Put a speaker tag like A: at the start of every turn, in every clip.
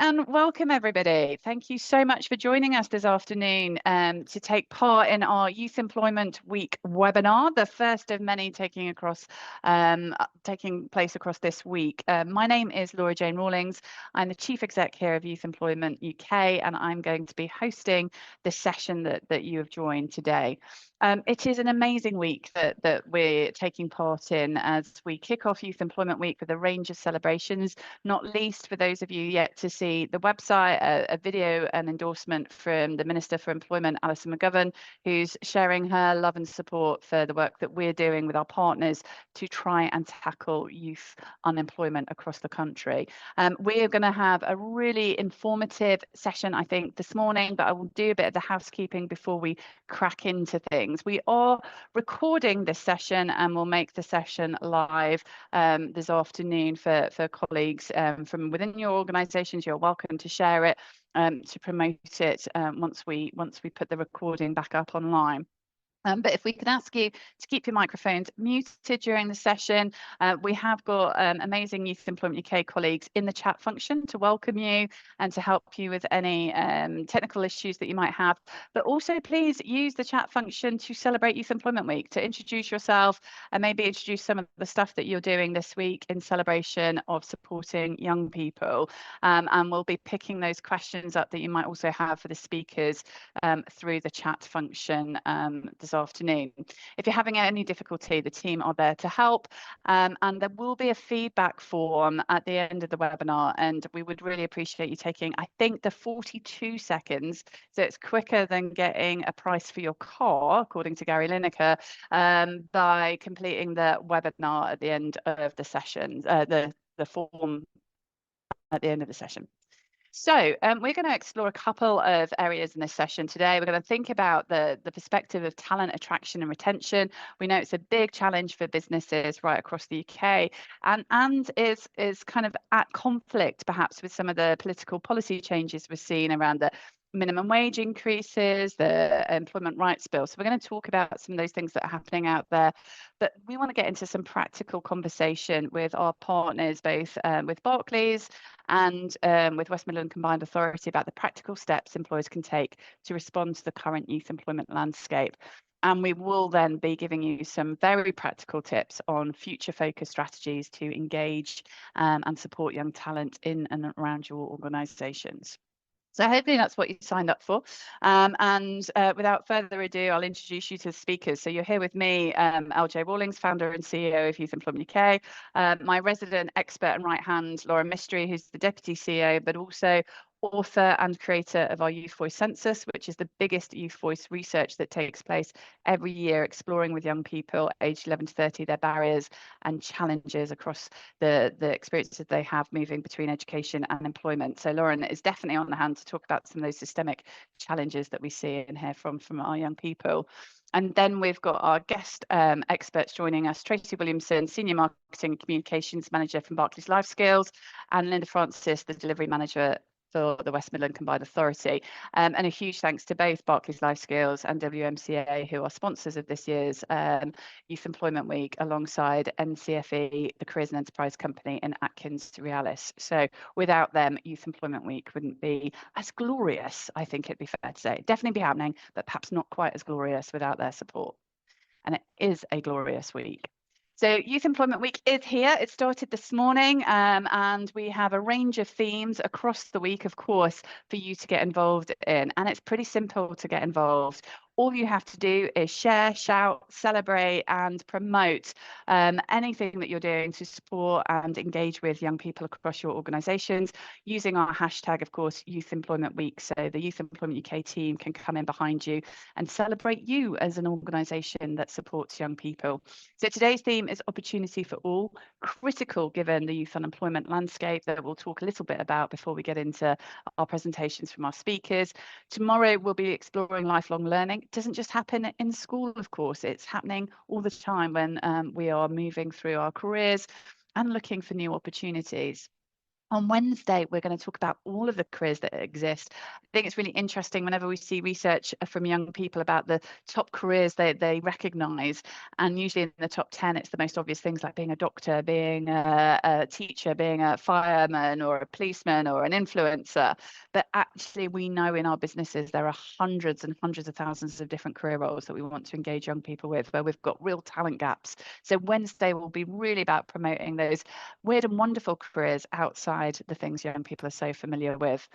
A: and welcome everybody. Thank you so much for joining us this afternoon to take part in our Youth Employment Week webinar, the first of many taking place across this week. My name is Laura Jane Rawlings. I'm the Chief Exec here of Youth Employment UK, and I'm going to be hosting the session that you have joined today. It is an amazing week that we're taking part in as we kick off Youth Employment Week with a range of celebrations, not least for those of you yet to see the website, a video and endorsement from the Minister for Employment, Alison McGovern, who's sharing her love and support for the work that we're doing with our partners to try and tackle youth unemployment across the country. We're going to have a really informative session, I think, this morning, but I will do a bit of the housekeeping before we crack into things. We are recording this session and we'll make the session live this afternoon for colleagues from within your organisations. You're welcome to share it, to promote it once we put the recording back up online. But if we could ask you to keep your microphones muted during the session, we have got amazing Youth Employment UK colleagues in the chat function to welcome you and to help you with any technical issues that you might have. But also please use the chat function to celebrate Youth Employment Week, to introduce yourself and maybe introduce some of the stuff that you're doing this week in celebration of supporting young people. And we'll be picking those questions up that you might also have for the speakers through the chat function this afternoon. If you're having any difficulty, the team are there to help, and there will be a feedback form at the end of the webinar, and we would really appreciate you taking, I think, the 42 seconds, so it's quicker than getting a price for your car, according to Gary Lineker, by completing the webinar at the end of the session, the form at the end of the session. So we're going to explore a couple of areas in this session today. We're going to think about the perspective of talent attraction and retention. We know it's a big challenge for businesses right across the UK, and is kind of at conflict perhaps with some of the political policy changes we're seeing around the minimum wage increases, the employment rights bill. So we're going to talk about some of those things that are happening out there, but we want to get into some practical conversation with our partners, both with Barclays and with West Midlands Combined Authority, about the practical steps employers can take to respond to the current youth employment landscape. And we will then be giving you some very practical tips on future focused strategies to engage and support young talent in and around your organisations. So hopefully that's what you signed up for. Without further ado, I'll introduce you to the speakers. So you're here with me, LJ Rawlings, founder and CEO of Youth Employment UK, my resident expert and right hand, Laura Mistry, who's the deputy CEO, but also author and creator of our Youth Voice Census, which is the biggest youth voice research that takes place every year, exploring with young people aged 11 to 30 their barriers and challenges across the experiences they have moving between education and employment. So Lauren is definitely on the hand to talk about some of those systemic challenges that we see and hear from our young people. And then we've got our guest experts joining us, Tracy Williamson, Senior Marketing and Communications Manager from Barclays LifeSkills, and Linda Francis, the Delivery Manager for the West Midlands Combined Authority. And a huge thanks to both Barclays LifeSkills and WMCA, who are sponsors of this year's Youth Employment Week, alongside NCFE, the Careers and Enterprise Company, and Atkins Realis. So without them, Youth Employment Week wouldn't be as glorious, I think it'd be fair to say. Definitely be happening, but perhaps not quite as glorious without their support. And it is a glorious week. So Youth Employment Week is here. It started this morning, and we have a range of themes across the week, of course, for you to get involved in. And it's pretty simple to get involved. All you have to do is share, shout, celebrate, and promote anything that you're doing to support and engage with young people across your organisations, using our hashtag, of course, Youth Employment Week. So the Youth Employment UK team can come in behind you and celebrate you as an organisation that supports young people. So today's theme is opportunity for all, critical given the youth unemployment landscape that we'll talk a little bit about before we get into our presentations from our speakers. Tomorrow we'll be exploring lifelong learning. It doesn't just happen in school, of course, it's happening all the time when we are moving through our careers and looking for new opportunities. On Wednesday, we're going to talk about all of the careers that exist. I think it's really interesting whenever we see research from young people about the top careers they recognise. And usually in the top 10, it's the most obvious things like being a doctor, being a teacher, being a fireman or a policeman or an influencer. But actually, we know in our businesses, there are hundreds and hundreds of thousands of different career roles that we want to engage young people with, where we've got real talent gaps. So Wednesday will be really about promoting those weird and wonderful careers outside the things young people are so familiar with.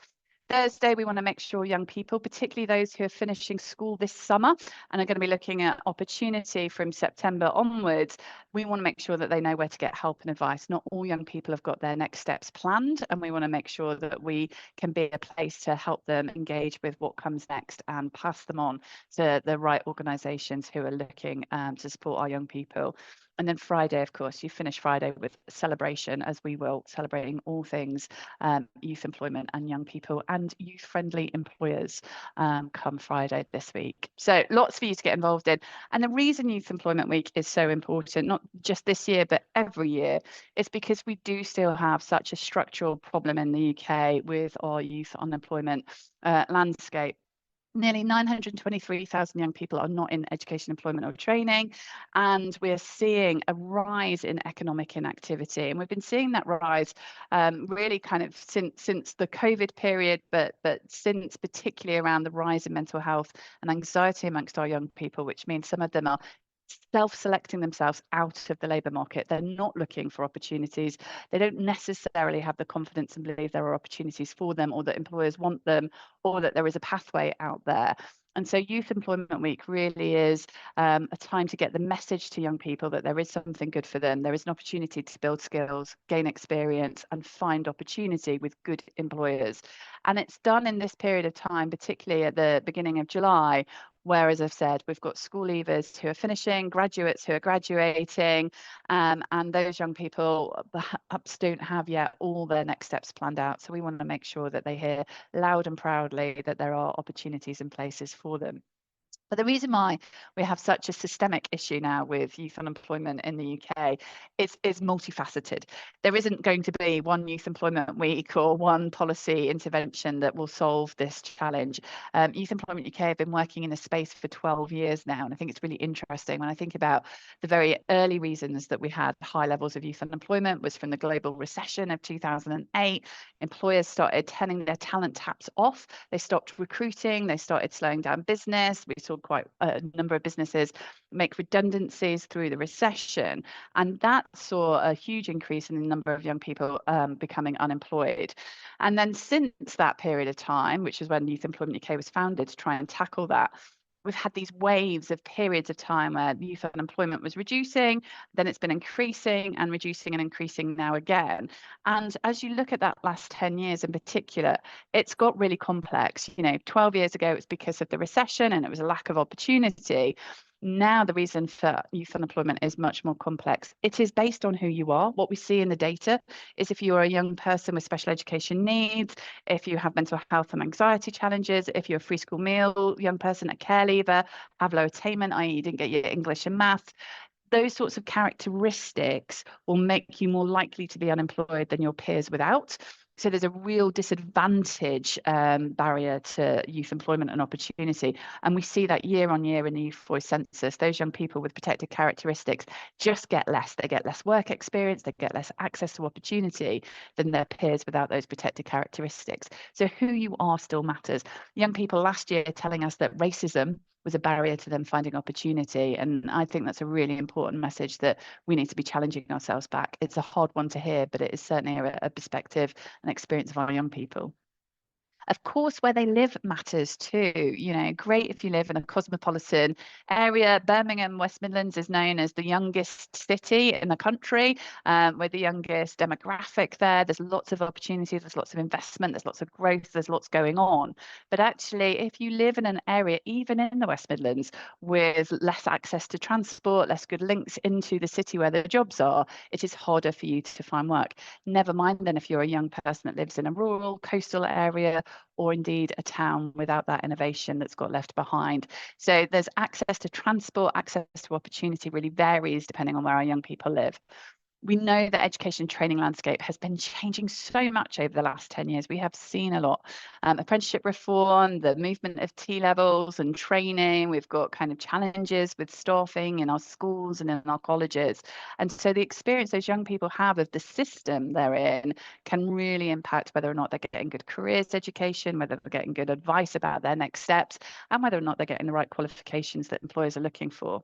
A: Thursday, we want to make sure young people, particularly those who are finishing school this summer and are going to be looking at opportunity from September onwards, we want to make sure that they know where to get help and advice. Not all young people have got their next steps planned, and we want to make sure that we can be a place to help them engage with what comes next and pass them on to the right organisations who are looking to support our young people. And then Friday, of course, you finish Friday with celebration, as we will, celebrating all things youth employment and young people and youth-friendly employers come Friday this week. So lots for you to get involved in. And the reason Youth Employment Week is so important, not just this year, but every year, is because we do still have such a structural problem in the UK with our youth unemployment landscape. Nearly 923,000 young people are not in education, employment or training, and we're seeing a rise in economic inactivity. And we've been seeing that rise really kind of since the COVID period, but since particularly around the rise in mental health and anxiety amongst our young people, which means some of them are self-selecting themselves out of the labour market. They're not looking for opportunities. They don't necessarily have the confidence and believe there are opportunities for them, or that employers want them, or that there is a pathway out there. And so Youth Employment Week really is a time to get the message to young people that there is something good for them. There is an opportunity to build skills, gain experience, and find opportunity with good employers. And it's done in this period of time, particularly at the beginning of July, where, as I've said, we've got school leavers who are finishing, graduates who are graduating, and those young people perhaps don't have yet all their next steps planned out. So we want to make sure that they hear loud and proudly that there are opportunities and places for them. But the reason why we have such a systemic issue now with youth unemployment in the UK is multifaceted. There isn't going to be one youth employment week or one policy intervention that will solve this challenge. Youth Employment UK have been working in this space for 12 years now, and I think it's really interesting when I think about the very early reasons that we had high levels of youth unemployment was from the global recession of 2008. Employers started turning their talent taps off. They stopped recruiting. They started slowing down business. We saw quite a number of businesses make redundancies through the recession, and that saw a huge increase in the number of young people becoming unemployed. And then since that period of time, which is when Youth Employment UK was founded to try and tackle that, we've had these waves of periods of time where youth unemployment was reducing, then it's been increasing and reducing and increasing now again. And as you look at that last 10 years in particular, it's got really complex. 12 years ago, it's because of the recession and it was a lack of opportunity. Now, the reason for youth unemployment is much more complex. It is based on who you are. What we see in the data is if you are a young person with special education needs, if you have mental health and anxiety challenges, if you're a free school meal young person, a care leaver, have low attainment, i.e. you didn't get your English and maths, those sorts of characteristics will make you more likely to be unemployed than your peers without. So there's a real disadvantage barrier to youth employment and opportunity. And we see that year on year in the Youth Voice census. Those young people with protected characteristics just get less. They get less work experience, they get less access to opportunity than their peers without those protected characteristics. So who you are still matters. Young people last year telling us that racism was a barrier to them finding opportunity. And I think that's a really important message that we need to be challenging ourselves back. It's a hard one to hear, but it is certainly a perspective and experience of our young people. Of course, where they live matters too. Great if you live in a cosmopolitan area. Birmingham, West Midlands is known as the youngest city in the country, with the youngest demographic there. There's lots of opportunities, there's lots of investment, there's lots of growth, there's lots going on. But actually, if you live in an area, even in the West Midlands, with less access to transport, less good links into the city where the jobs are, it is harder for you to find work. Never mind then if you're a young person that lives in a rural, coastal area, or indeed a town without that innovation that's got left behind. So there's access to transport, access to opportunity really varies depending on where our young people live. We know that education and training landscape has been changing so much over the last 10 years. We have seen a lot. Apprenticeship reform, the movement of T-levels and training. We've got kind of challenges with staffing in our schools and in our colleges. And so the experience those young people have of the system they're in can really impact whether or not they're getting good careers education, whether they're getting good advice about their next steps, and whether or not they're getting the right qualifications that employers are looking for.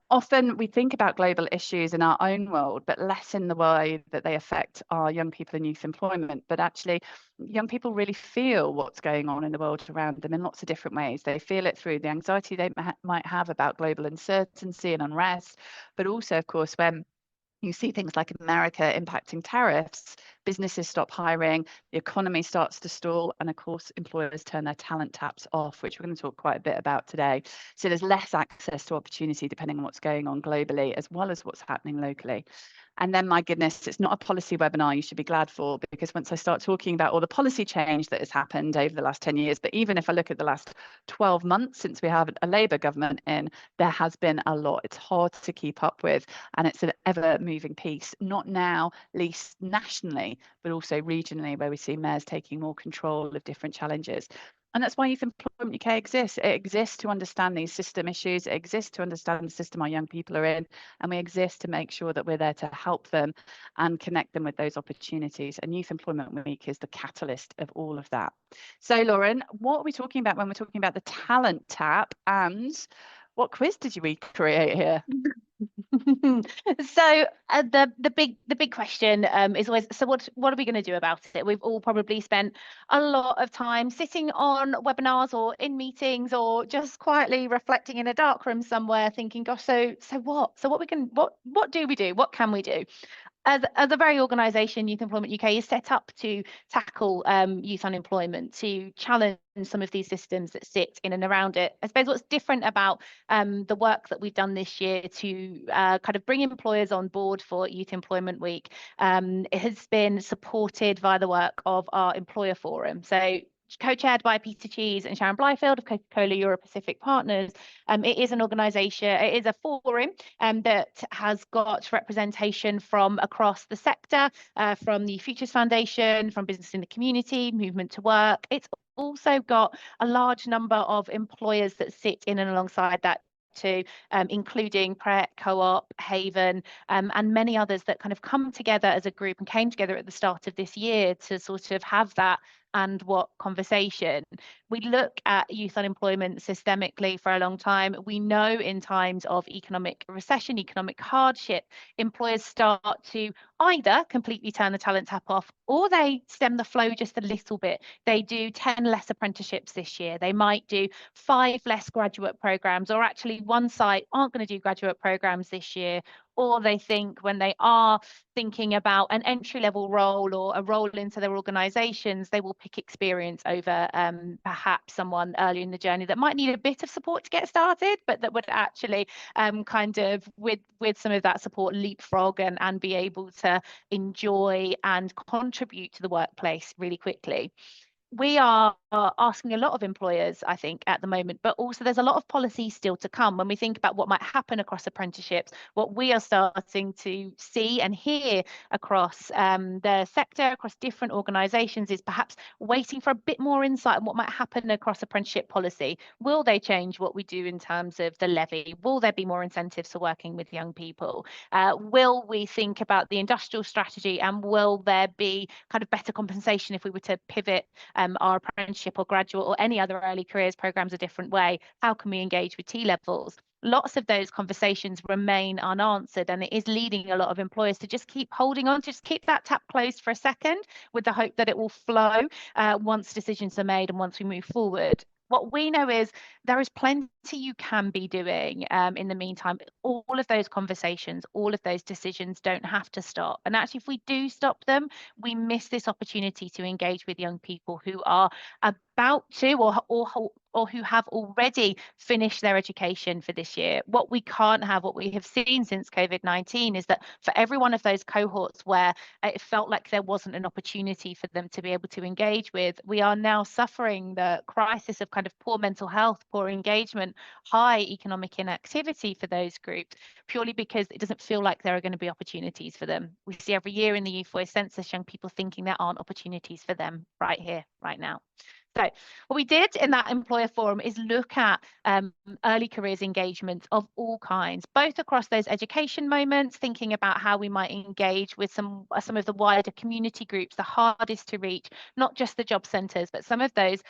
A: Often we think about global issues in our own world, but less in the way that they affect our young people in youth employment. But actually, young people really feel what's going on in the world around them in lots of different ways. They feel it through the anxiety they might have about global uncertainty and unrest, but also, of course, when you see things like America impacting tariffs, businesses stop hiring, the economy starts to stall, and of course, employers turn their talent taps off, which we're going to talk quite a bit about today. So there's less access to opportunity depending on what's going on globally, as well as what's happening locally. And then, my goodness, it's not a policy webinar you should be glad for, because once I start talking about all the policy change that has happened over the last 10 years, but even if I look at the last 12 months since we have a Labour government in, there has been a lot. It's hard to keep up with, and it's an ever moving piece, not now least nationally, but also regionally, where we see mayors taking more control of different challenges. And that's why Youth Employment UK exists. It exists to understand these system issues. It exists to understand the system our young people are in. And we exist to make sure that we're there to help them and connect them with those opportunities. And Youth Employment Week is the catalyst of all of that. So, Lauren, what are we talking about when we're talking about the talent tap? And what quiz did we create here?
B: So the big question is always, so what are we going to do about it? We've all probably spent a lot of time sitting on webinars or in meetings or just quietly reflecting in a dark room somewhere thinking, gosh, so what do we do? What can we do? As a very organisation, Youth Employment UK is set up to tackle youth unemployment, to challenge some of these systems that sit in and around it. I suppose what's different about the work that we've done this year to kind of bring employers on board for Youth Employment Week, it has been supported via the work of our employer forum. So co-chaired by Peter Cheese and Sharon Blyfield of Coca-Cola Europe Pacific Partners. It is an organisation, it is a forum that has got representation from across the sector, from the Futures Foundation, from Business in the Community, Movement to Work. It's also got a large number of employers that sit in and alongside that too, including Pret, Co-op, Haven, and many others that kind of come together as a group and came together at the start of this year to sort of have that and what conversation. We look at youth unemployment systemically for a long time. We know in times of economic recession, economic hardship, employers start to either completely turn the talent tap off or they stem the flow just a little bit. They do 10 less apprenticeships this year. They might do 5 less graduate programs, or actually one site aren't going to do graduate programs this year. Or they think when they are thinking about an entry-level role or a role into their organisations, they will pick experience over perhaps someone earlier in the journey that might need a bit of support to get started, but that would actually kind of with some of that support leapfrog and be able to enjoy and contribute to the workplace really quickly. We are asking a lot of employers, I think, at the moment, but also there's a lot of policy still to come. When we think about what might happen across apprenticeships, what we are starting to see and hear across the sector, across different organisations, is perhaps waiting for a bit more insight on what might happen across apprenticeship policy. Will they change what we do in terms of the levy? Will there be more incentives for working with young people? Will we think about the industrial strategy, and will there be kind of better compensation if we were to pivot our apprenticeship or graduate or any other early careers programs a different way? How can we engage with T-levels? Lots of those conversations remain unanswered, and it is leading a lot of employers to just keep holding on, just keep that tap closed for a second with the hope that it will flow once decisions are made and once we move forward. What we know is there is plenty you can be doing in the meantime. All of those conversations, all of those decisions don't have to stop. And actually, if we do stop them, we miss this opportunity to engage with young people who are about to or who have already finished their education for this year. What we can't have, what we have seen since COVID-19, is that for every one of those cohorts where it felt like there wasn't an opportunity for them to be able to engage with, we are now suffering the crisis of kind of poor mental health, poor engagement, unemployment, high economic inactivity for those groups, purely because it doesn't feel like there are going to be opportunities for them. We see every year in the Youth Voice census young people thinking there aren't opportunities for them right here, right now. So what we did in that employer forum is look at early careers engagement of all kinds, both across those education moments, thinking about how we might engage with some of the wider community groups, the hardest to reach, not just the job centres, but some of those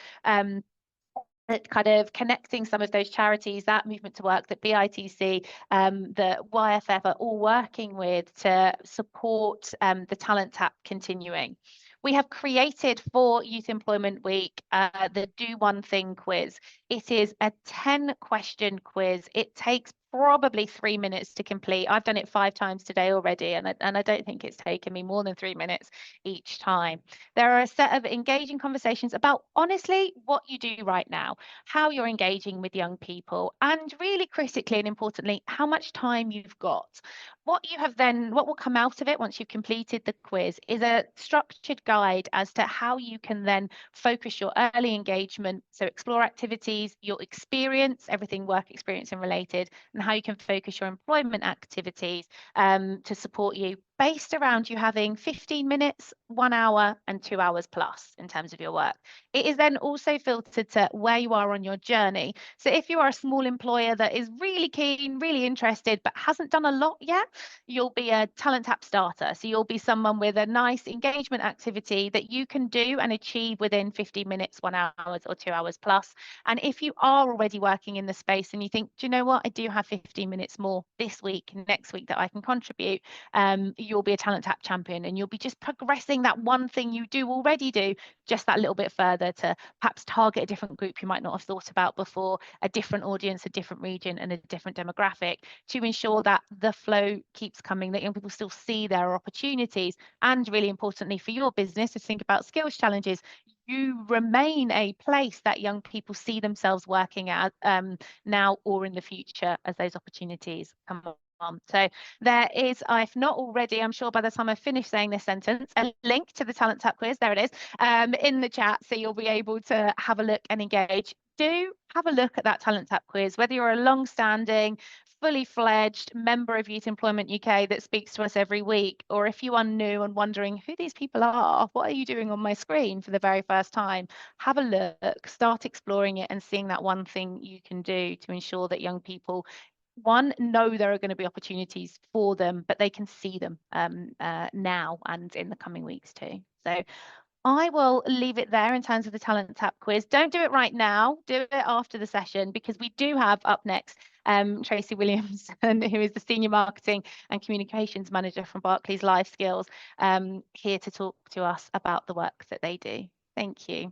B: that kind of connecting some of those charities, that Movement to Work, that BITC, the YFF are all working with to support the talent tap continuing. We have created for Youth Employment Week the Do One Thing quiz. It is a 10-question quiz. It takes probably 3 minutes to complete. I've done it 5 times today already, and I don't think it's taken me more than 3 minutes each time. There are a set of engaging conversations about, honestly, what you do right now, how you're engaging with young people, and really critically and importantly, how much time you've got. What will come out of it once you've completed the quiz is a structured guide as to how you can then focus your early engagement, so explore activities, your experience, everything work experience and related, and how you can focus your employment activities to support you, based around you having 15 minutes, 1 hour and 2 hours plus in terms of your work. It is then also filtered to where you are on your journey. So if you are a small employer that is really keen, really interested, but hasn't done a lot yet, you'll be a talent tap starter. So you'll be someone with a nice engagement activity that you can do and achieve within 15 minutes, 1 hour or 2 hours plus. And if you are already working in the space and you think, do you know what, I do have 15 minutes more this week, next week that I can contribute, you'll be a talent tap champion, and you'll be just progressing that one thing you do already do just that little bit further to perhaps target a different group you might not have thought about before, a different audience, a different region and a different demographic, to ensure that the flow keeps coming, that young people still see there are opportunities, and really importantly for your business to think about skills challenges, you remain a place that young people see themselves working at now or in the future as those opportunities come on. So there is, if not already, I'm sure by the time I finish saying this sentence, a link to the Talent Tap quiz, there it is, in the chat, so you'll be able to have a look and engage. Do have a look at that Talent Tap quiz, whether you're a long-standing, fully fledged member of Youth Employment UK that speaks to us every week, or if you are new and wondering who these people are, what are you doing on my screen for the very first time, have a look, start exploring it and seeing that one thing you can do to ensure that young people, one, know there are going to be opportunities for them, but they can see them now and in the coming weeks too. So I will leave it there in terms of the Talent Tap quiz. Don't do it right now, do it after the session, because we do have up next Tracy Williamson, who is the Senior Marketing and Communications Manager from Barclays LifeSkills, here to talk to us about the work that they do. Thank you.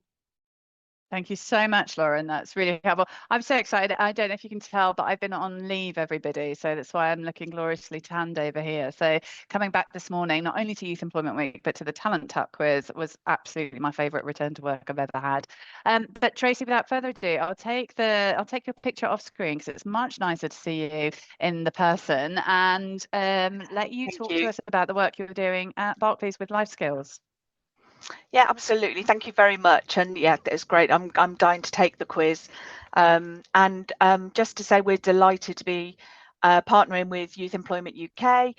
A: Thank you so much, Lauren. That's really helpful. I'm so excited. I don't know if you can tell, but I've been on leave, everybody. So that's why I'm looking gloriously tanned over here. So coming back this morning, not only to Youth Employment Week, but to the Talent Tap quiz was absolutely my favourite return to work I've ever had. But Tracy, without further ado, I'll take your picture off screen because it's much nicer to see you in the person, and let you talk to us about the work you're doing at Barclays with LifeSkills.
C: Yeah, absolutely. Thank you very much. And yeah, it's great. I'm dying to take the quiz. Just to say, we're delighted to be partnering with Youth Employment UK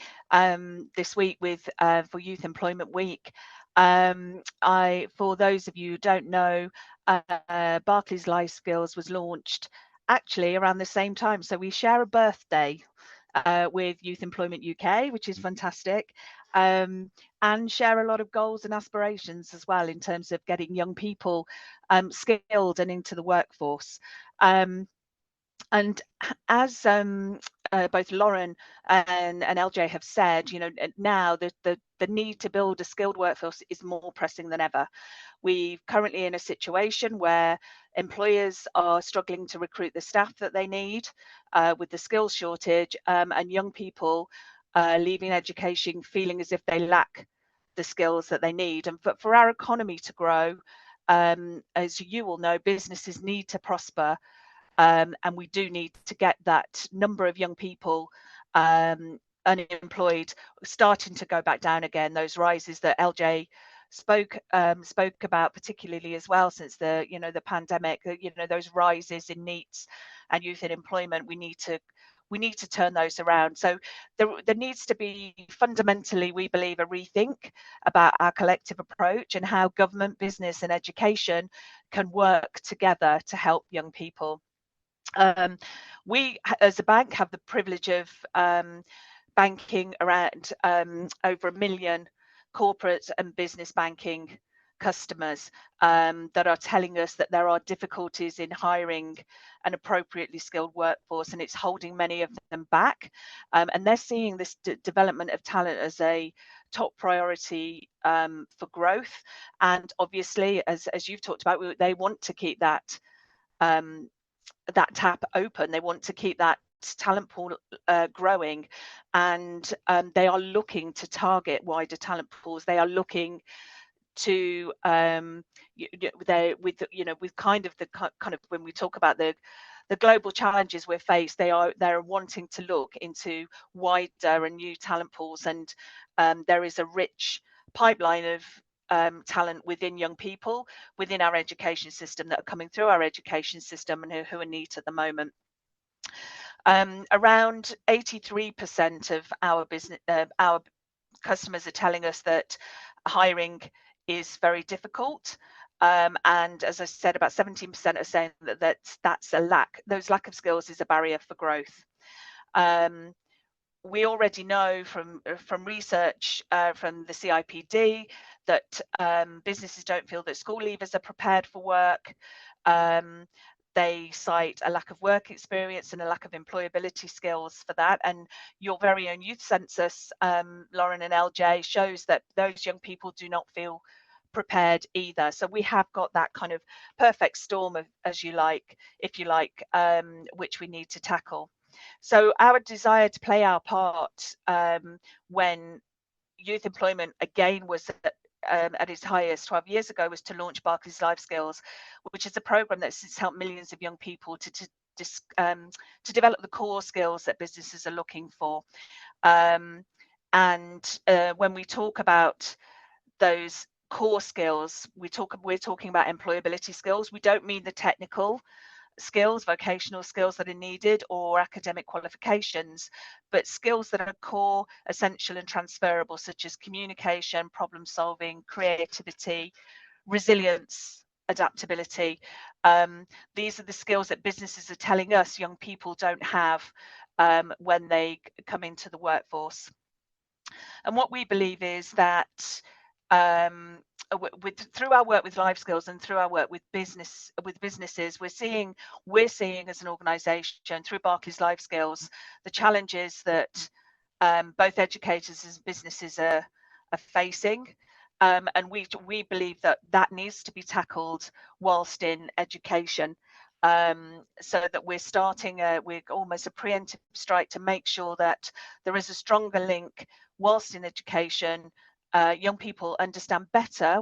C: this week with for Youth Employment Week. For those of you who don't know, Barclays LifeSkills was launched actually around the same time. So we share a birthday with Youth Employment UK, which is fantastic, and share a lot of goals and aspirations as well in terms of getting young people skilled and into the workforce. And as both Lauren and LJ have said, you know, now the need to build a skilled workforce is more pressing than ever. We're currently in a situation where employers are struggling to recruit the staff that they need with the skills shortage, and young people leaving education feeling as if they lack the skills that they need. And for our economy to grow, as you all know, businesses need to prosper. And we do need to get that number of young people unemployed starting to go back down again. Those rises that LJ spoke about, particularly as well since the the pandemic, those rises in NEETs and youth in employment. We need to turn those around. So there needs to be fundamentally, we believe, a rethink about our collective approach and how government, business and education can work together to help young people. We as a bank have the privilege of banking around over 1 million corporate and business banking customers that are telling us that there are difficulties in hiring an appropriately skilled workforce, and it's holding many of them back. And they're seeing this development of talent as a top priority for growth. And obviously, as you've talked about, they want to keep that tap open. They want to keep that talent pool growing, and they are looking to target wider talent pools. They are looking to with kind of when we talk about the global challenges we're faced, they're wanting to look into wider and new talent pools, and there is a rich pipeline of talent within young people, within our education system, that are coming through our education system and who are neat at the moment. Around 83% of our customers are telling us that hiring is very difficult. And as I said, about 17% are saying that that's a lack. Those lack of skills is a barrier for growth. We already know from research from the CIPD that businesses don't feel that school leavers are prepared for work. They cite a lack of work experience and a lack of employability skills for that. And your very own youth census, Lauren and LJ, shows that those young people do not feel prepared either. So we have got that kind of perfect storm of, if you like, which we need to tackle. So our desire to play our part when youth employment again was at its highest 12 years ago was to launch Barclays LifeSkills, which is a program that's helped millions of young people to develop the core skills that businesses are looking for. And when we talk about those core skills, we're talking about employability skills. We don't mean the technical skills, vocational skills that are needed, or academic qualifications, but skills that are core, essential and transferable, such as communication, problem solving, creativity, resilience, adaptability. These are the skills that businesses are telling us young people don't have when they come into the workforce. And what we believe is that through our work with LifeSkills and through our work with businesses, we're seeing as an organisation through Barclays LifeSkills the challenges that both educators and businesses are facing, and we believe that needs to be tackled whilst in education, so that we're starting we're almost a preemptive strike to make sure that there is a stronger link whilst in education. Young people understand better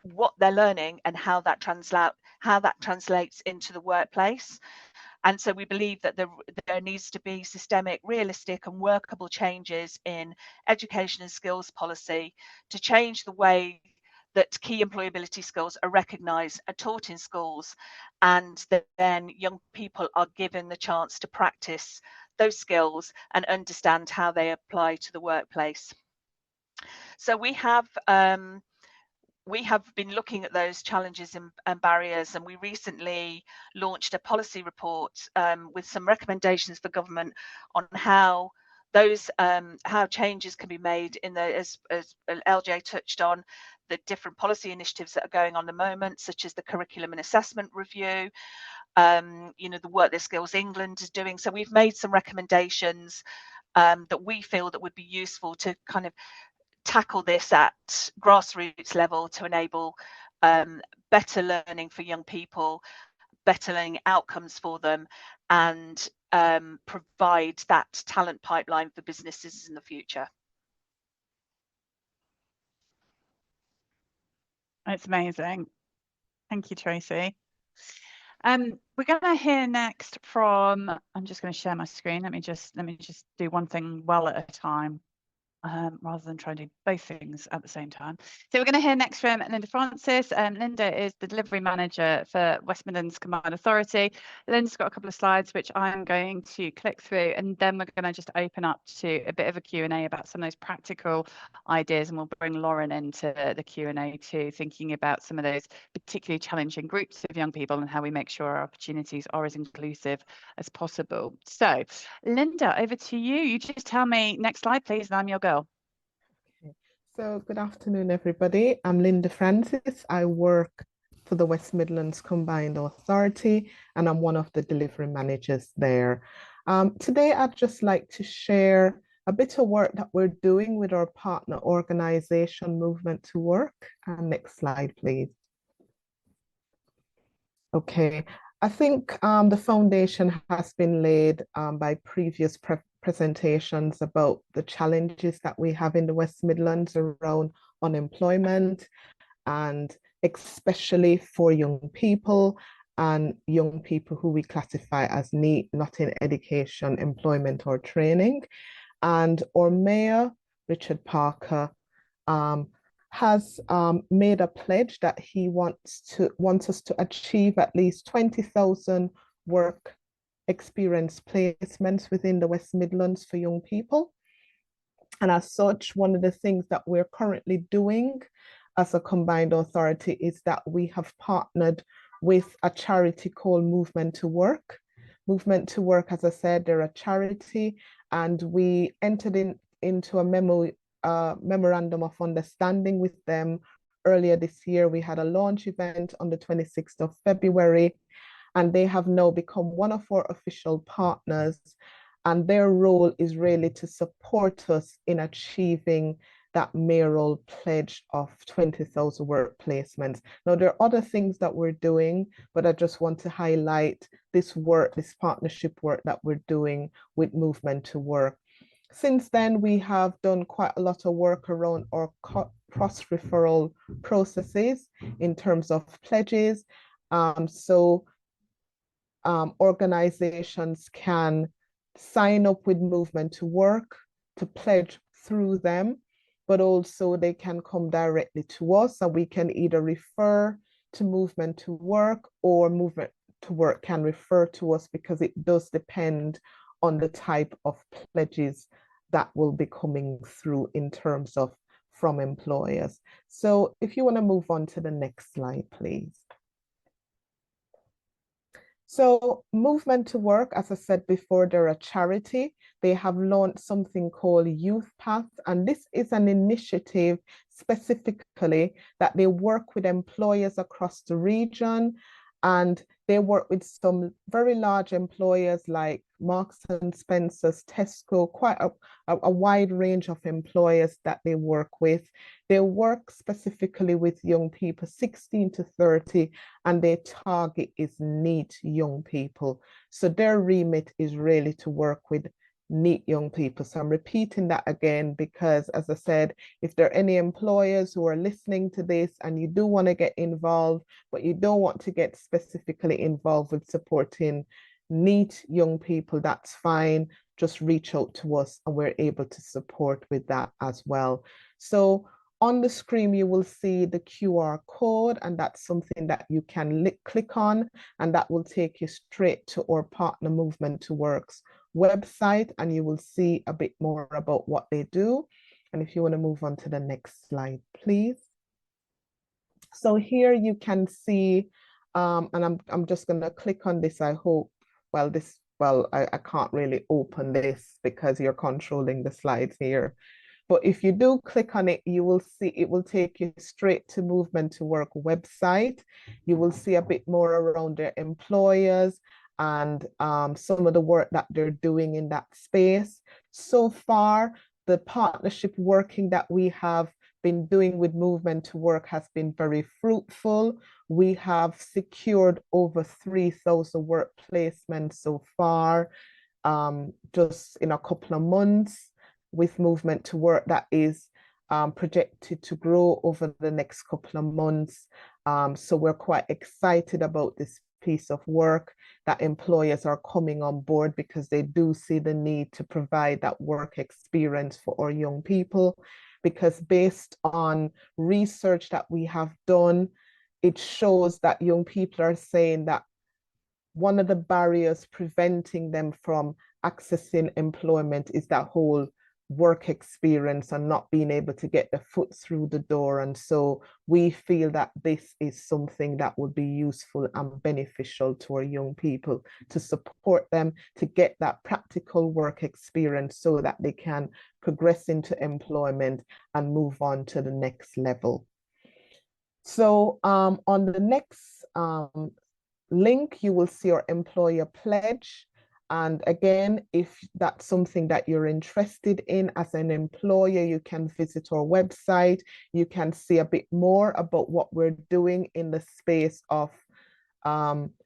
C: what they're learning and how that translates into the workplace. And so we believe that there needs to be systemic, realistic and workable changes in education and skills policy to change the way that key employability skills are recognised and taught in schools, and that then young people are given the chance to practice those skills and understand how they apply to the workplace. So we have been looking at those challenges and barriers, and we recently launched a policy report with some recommendations for government on how changes can be made in as LJ touched on, the different policy initiatives that are going on at the moment, such as the curriculum and assessment review, the work that Skills England is doing. So we've made some recommendations that we feel that would be useful to kind of tackle this at grassroots level to enable better learning for young people, better learning outcomes for them, and provide that talent pipeline for businesses in the future.
A: It's amazing. Thank you, Tracy. We're going to hear next from, I'm just going to share my screen. Let me just do one thing well at a time. rather than trying to do both things at the same time. So we're going to hear next from Linda Francis. Linda is the delivery manager for West Midlands Combined Authority. Linda's got a couple of slides which I'm going to click through, and then we're going to just open up to a bit of a Q&A about some of those practical ideas, and we'll bring Lauren into the Q&A too, thinking about some of those particularly challenging groups of young people and how we make sure our opportunities are as inclusive as possible. So Linda, over to you. You just tell me, next slide please, and I'm your girl.
D: So good afternoon, everybody. I'm Linda Francis. I work for the West Midlands Combined Authority, and I'm one of the delivery managers there. Today, I'd just like to share a bit of work that we're doing with our partner organization, Movement to Work. Next slide, please. Okay, I think the foundation has been laid by previous presentations about the challenges that we have in the West Midlands around unemployment, and especially for young people and young people who we classify as not in education, employment or training. And our mayor, Richard Parker, has made a pledge that he wants us to achieve at least 20,000 work experience placements within the West Midlands for young people. And as such, one of the things that we're currently doing as a combined authority is that we have partnered with a charity called Movement to Work. Movement to Work, as I said, they're a charity, and we entered into a memorandum of understanding with them earlier this year. We had a launch event on the 26th of February, and they have now become one of our official partners. And their role is really to support us in achieving that mayoral pledge of 20,000 work placements. Now, there are other things that we're doing, but I just want to highlight this work, this partnership work that we're doing with Movement to Work. Since then, we have done quite a lot of work around our cross-referral processes in terms of pledges. Organizations can sign up with Movement to Work to pledge through them, but also they can come directly to us, and we can either refer to Movement to Work, or Movement to Work can refer to us, because it does depend on the type of pledges that will be coming through in terms of from employers. So if you want to move on to the next slide, please. So Movement to Work, as I said before, they're a charity. They have launched something called Youth Path, and this is an initiative specifically that they work with employers across the region, and they work with some very large employers like Marks and Spencer's, Tesco, quite a wide range of employers that they work with. They work specifically with young people 16 to 30, and their target is NEET young people. So their remit is really to work with NEET young people. So I'm repeating that again, because as I said, if there are any employers who are listening to this and you do want to get involved, but you don't want to get specifically involved with supporting NEET young people, that's fine. Just reach out to us and we're able to support with that as well. So on the screen, you will see the QR code, and that's something that you can click on, and that will take you straight to our partner Movement to Work's website, and you will see a bit more about what they do. And if you want to move on to the next slide, please. So here you can see, and I'm just going to click on this. I hope, I can't really open this because you're controlling the slides here. But if you do click on it, you will see it will take you straight to Movement to Work website. You will see a bit more around their employers and some of the work that they're doing in that space. So far, the partnership working that we have been doing with Movement to Work has been very fruitful. We have secured over 3,000 work placements so far, just in a couple of months. With Movement to Work, that is projected to grow over the next couple of months. So we're quite excited about this piece of work, that employers are coming on board because they do see the need to provide that work experience for our young people. Because based on research that we have done, it shows that young people are saying that one of the barriers preventing them from accessing employment is that whole work experience and not being able to get the foot through the door. And so we feel that this is something that would be useful and beneficial to our young people, to support them to get that practical work experience so that they can progress into employment and move on to the next level. So on the next link, you will see our employer pledge. And again, if that's something that you're interested in as an employer, you can visit our website. You can see a bit more about what we're doing in the space of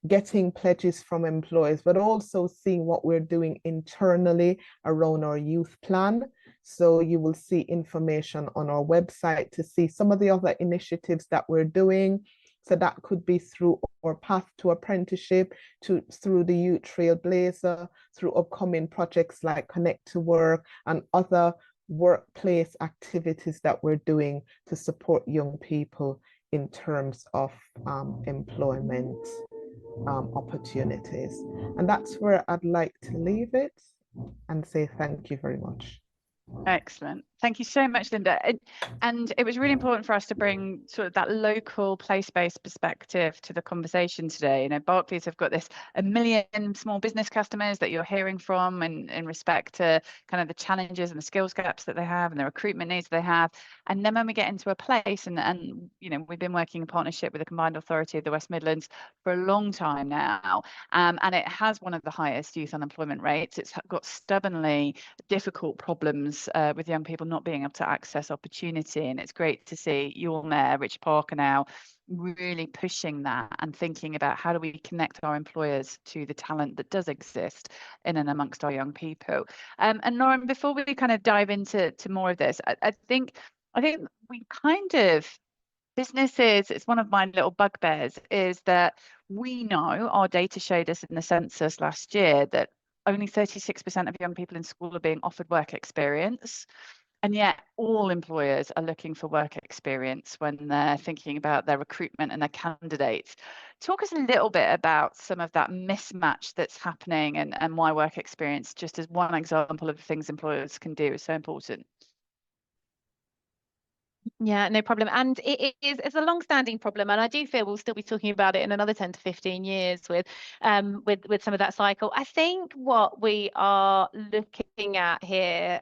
D: getting pledges from employers, but also seeing what we're doing internally around our youth plan. So you will see information on our website to see some of the other initiatives that we're doing. So that could be through our path to apprenticeship, through the Youth Trailblazer, through upcoming projects like Connect to Work and other workplace activities that we're doing to support young people in terms of employment opportunities. And that's where I'd like to leave it and say thank you very much.
A: Excellent. Thank you so much, Linda. And it was really important for us to bring sort of that local place-based perspective to the conversation today. You know, Barclays have got this 1 million small business customers that you're hearing from in respect to kind of the challenges and the skills gaps that they have and the recruitment needs they have. And then when we get into a place and you know, we've been working in partnership with the Combined Authority of the West Midlands for a long time now, and it has one of the highest youth unemployment rates. It's got stubbornly difficult problems with young people not being able to access opportunity, and it's great to see your mayor, Rich Parker, now really pushing that and thinking about how do we connect our employers to the talent that does exist in and amongst our young people. And Lauren, before we kind of dive into more of this, I think we kind of, businesses, it's one of my little bugbears, is that we know, our data showed us in the census last year, that only 36% of young people in school are being offered work experience. And yet all employers are looking for work experience when they're thinking about their recruitment and their candidates. Talk us a little bit about some of that mismatch that's happening and why work experience, just as one example of the things employers can do, is so important.
B: Yeah, no problem. And it's a long-standing problem, and I do feel we'll still be talking about it in another 10 to 15 years with some of that cycle. I think what we are looking at here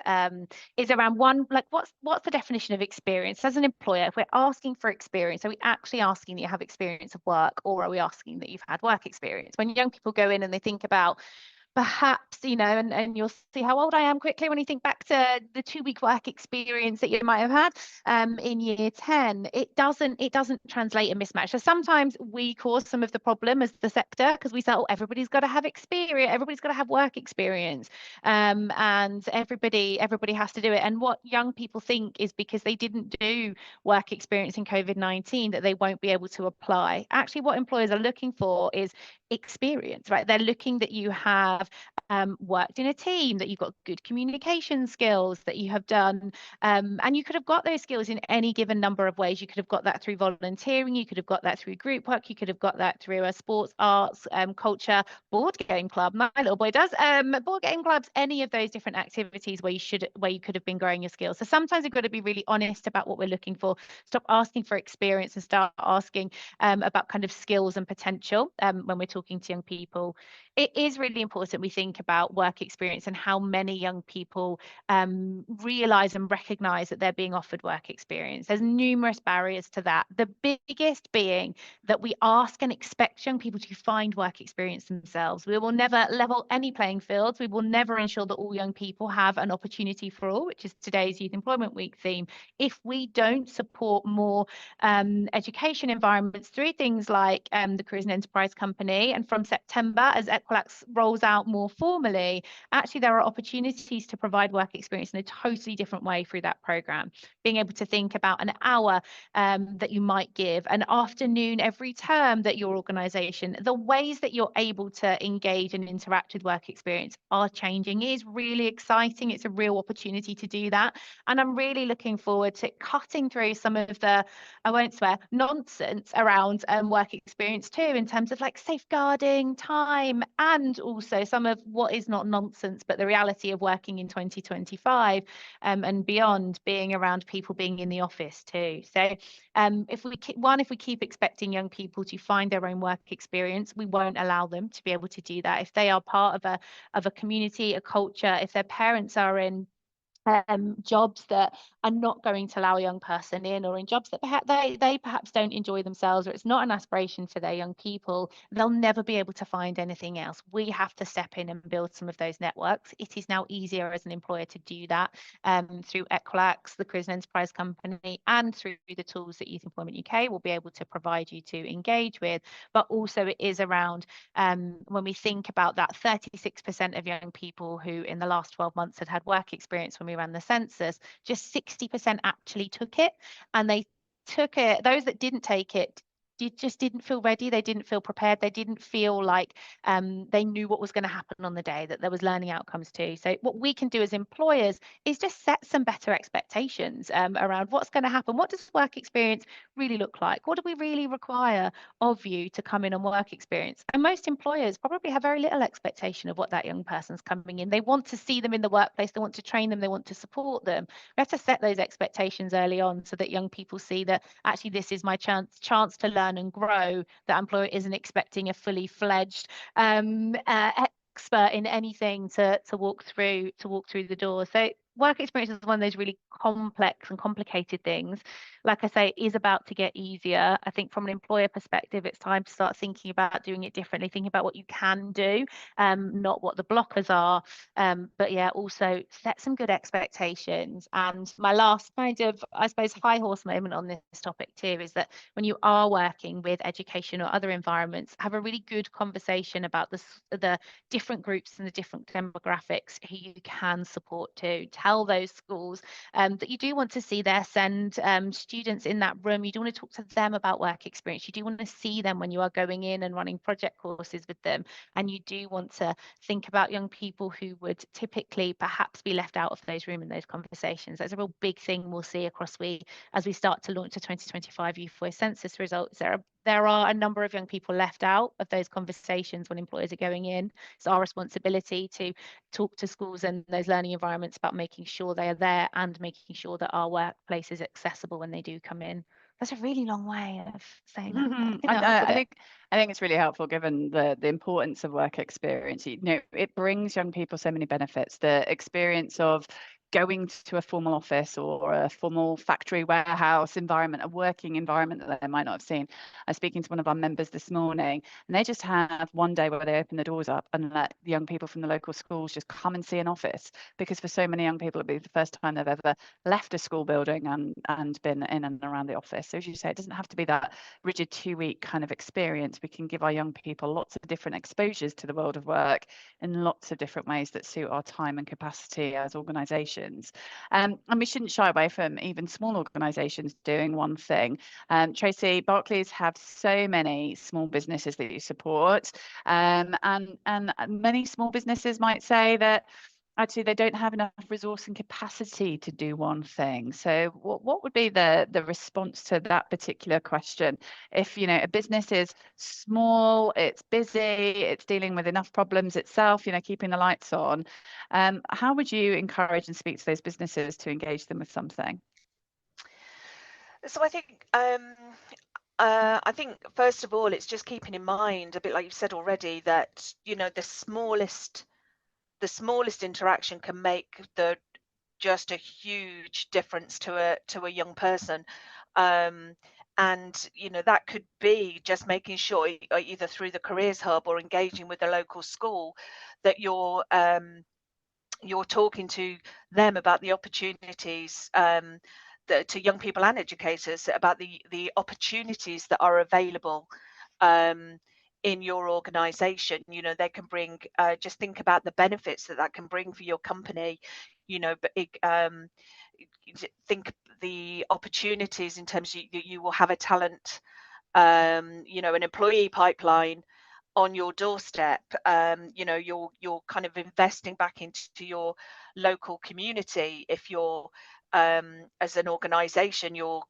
B: is around one, like what's the definition of experience as an employer? If we're asking for experience, are we actually asking that you have experience of work, or are we asking that you've had work experience? When young people go in and they think about perhaps, you know, and you'll see how old I am quickly when you think back to the 2-week work experience that you might have had in year 10, it doesn't translate a mismatch. So sometimes we cause some of the problem as the sector because we say, oh, everybody's got to have experience, everybody's got to have work experience, and everybody has to do it. And what young people think is because they didn't do work experience in COVID-19 that they won't be able to apply. Actually, what employers are looking for is experience, right? They're looking that you have worked in a team, that you've got good communication skills, that you have done, and you could have got those skills in any given number of ways. You could have got that through volunteering, you could have got that through group work, you could have got that through a sports, arts, culture, board game club. My little boy does board game clubs, any of those different activities where you could have been growing your skills. So sometimes we've got to be really honest about what we're looking for. Stop asking for experience and start asking about kind of skills and potential when we're talking to young people. It is really important we think about work experience and how many young people realise and recognise that they're being offered work experience. There's numerous barriers to that. The biggest being that we ask and expect young people to find work experience themselves. We will never level any playing fields. We will never ensure that all young people have an opportunity for all, which is today's Youth Employment Week theme, if we don't support more education environments through things like the Careers and Enterprise Company. And from September, as Equilax rolls out more formally, actually there are opportunities to provide work experience in a totally different way through that program. Being able to think about an hour that you might give, an afternoon every term that your organisation, the ways that you're able to engage and interact with work experience are changing. It is really exciting. It's a real opportunity to do that. And I'm really looking forward to cutting through some of the, I won't swear, nonsense around work experience too, in terms of like safeguarding time, and also some of what is not nonsense, but the reality of working in 2025 and beyond, being around people being in the office too. So if we keep expecting young people to find their own work experience, we won't allow them to be able to do that. If they are part of a community, a culture, if their parents are in jobs that are not going to allow a young person in, or in jobs that perhaps they perhaps don't enjoy themselves, or it's not an aspiration for their young people, they'll never be able to find anything else. We have to step in and build some of those networks. It is now easier as an employer to do that through Equilax, the Careers and Enterprise Company, and through the tools that Youth Employment UK will be able to provide you to engage with. But also it is around when we think about that 36% of young people who in the last 12 months had work experience when we ran the census, just 60% actually took it, and they took it. Those that didn't take it just didn't feel ready. They didn't feel prepared. They didn't feel like they knew what was going to happen on the day, that there was learning outcomes too. So what we can do as employers is just set some better expectations around what's going to happen. What does work experience really look like? What do we really require of you to come in on work experience? And most employers probably have very little expectation of what that young person's coming in. They want to see them in the workplace. They want to train them. They want to support them. We have to set those expectations early on so that young people see that actually this is my chance to learn and grow. That employer isn't expecting a fully fledged expert in anything to walk through the door. So work experience is one of those really complex and complicated things. Like I say, it is about to get easier. I think from an employer perspective, it's time to start thinking about doing it differently, thinking about what you can do, not what the blockers are. But yeah, also set some good expectations. And my last kind of, I suppose, high horse moment on this topic too is that when you are working with education or other environments, have a really good conversation about the different groups and the different demographics who you can support too. Tell those schools that you do want to see there, send students in that room. You do want to talk to them about work experience. You do want to see them when you are going in and running project courses with them. And you do want to think about young people who would typically perhaps be left out of those rooms in those conversations. That's a real big thing we'll see across as we start to launch the 2025 Youth Voice Census results. There are a number of young people left out of those conversations when employers are going in. It's our responsibility to talk to schools and those learning environments about making sure they are there and making sure that our workplace is accessible when they do come in. That's a really long way of saying that.
A: I think it's really helpful given the importance of work experience. You know, it brings young people so many benefits. The experience of going to a formal office or a formal factory warehouse environment, a working environment that they might not have seen. I was speaking to one of our members this morning, and they just have one day where they open the doors up and let the young people from the local schools just come and see an office, because for so many young people it'll be the first time they've ever left a school building and been in and around the office. So as you say, it doesn't have to be that rigid 2-week kind of experience. We can give our young people lots of different exposures to the world of work in lots of different ways that suit our time and capacity as organisations. And we shouldn't shy away from even small organisations doing one thing. Tracy, Barclays have so many small businesses that you support, and many small businesses might say that actually they don't have enough resource and capacity to do one thing. So what would be the response to that particular question? If, you know, a business is small, it's busy, it's dealing with enough problems itself, you know, keeping the lights on, how would you encourage and speak to those businesses to engage them with something?
C: So I think first of all, it's just keeping in mind, a bit like you've said already, that, you know, the smallest interaction can make just a huge difference to a young person. And, you know, that could be just making sure either through the Careers Hub or engaging with the local school that you're talking to them about the opportunities, to young people and educators about the opportunities that are available in your organization. You know, they can bring, just think about the benefits that that can bring for your company, you know, but think the opportunities in terms of you will have a talent, you know, an employee pipeline on your doorstep. You know, you're kind of investing back into your local community. If you're, as an organization, you're,